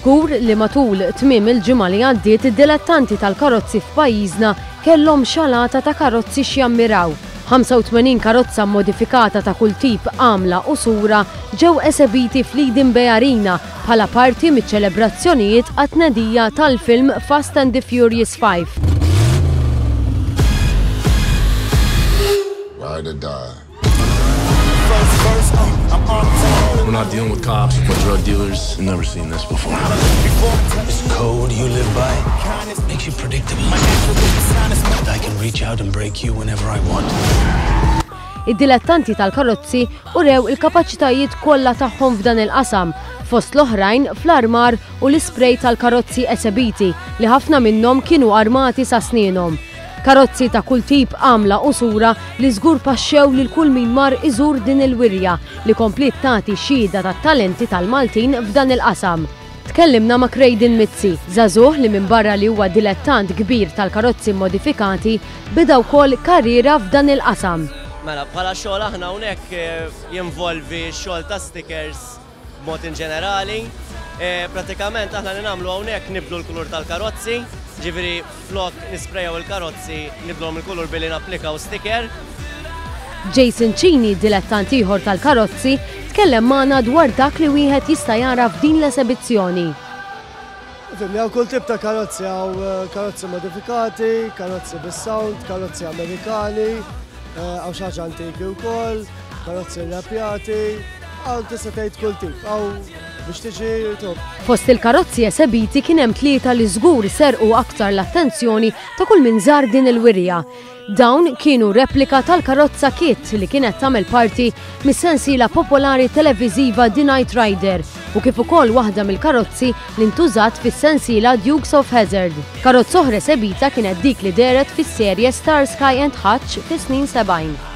Żgur li matul tmiem il-ġimgħa li għaddiet id-dilettanti tal-karozzi f'pajjiżna kellhom xalata ta' karozzi x'jammiraw. 85 karozza modifikata ta' kull tip għamla u sura ġew esebiti fl-Eden Bay Arena bħala parti miċ-ċelebrazzjonijiet għat-tnedija tal-film Fast and the Furious 5. Ride or die. We're not dealing with cops or drug dealers. I've never seen this before. This code you live by makes you predictable. I can reach out and break you whenever I want. Id-dilettanti tal-karozzi urew il-kapaċitajiet kollha tagħhom f'dan il-qasam, fost l-oħrajn fl-armar u l-isprej tal-karozzi esebiti li ħafna minnhom kienu armati sa snienhom. Karozzi ta' kull tip għamla u sura li żgur paxxew lil kull min mar iżur din il-wirja li komplit tagħti xhieda tat-talenti tal-Maltin f'dan il-qasam. Tkellimna ma' Creydon Mizzi, żagħżugħ li minn barra li huwa dilettant kbir tal-karozzi modifikati beda wkoll karriera f'dan il-qasam. Mela, bħala xogħol aħna hawnhekk jinvolvi xogħol ta' stickers b'mod in ġenerali. Pratikament aħna li nagħmlu hawnhekk nibdlu l-kulur tal-karozzi, ġifieri flok nisprejaw il-karozzi nibdluhom il-kulur billi napplikaw sticker. Jason Cini, dilettant ieħor tal-karozzi, tkellem magħna dwar dak li wieħed jista' jara f'din l-esibizzjoni. Hawn kull tip ta' karozzi, hawn karozzi modifikati, karozzi bis-sound, karozzi Amerikani, hawn xi ħaġa antiki wkoll, karozzi rrapjati, hawn tista' tgħid kull tip, hawn biex tiġi top. Fost il-karozzi esebiti kien hemm tlieta li żgur serqu aktar l-attenzjoni ta' kull min żar din il-wirja. Dawn kienu replika tal-karozza Kit li kienet tagħmel parti mis-sensiela popolari televiżiva The Knight Rider u kif ukoll waħda mill-karozzi li ntużat fis-sensiela Dukes of Hazzard. Karozza oħra esebita kienet dik li deret fis-serje Starsky and Hutch fis-snin 70.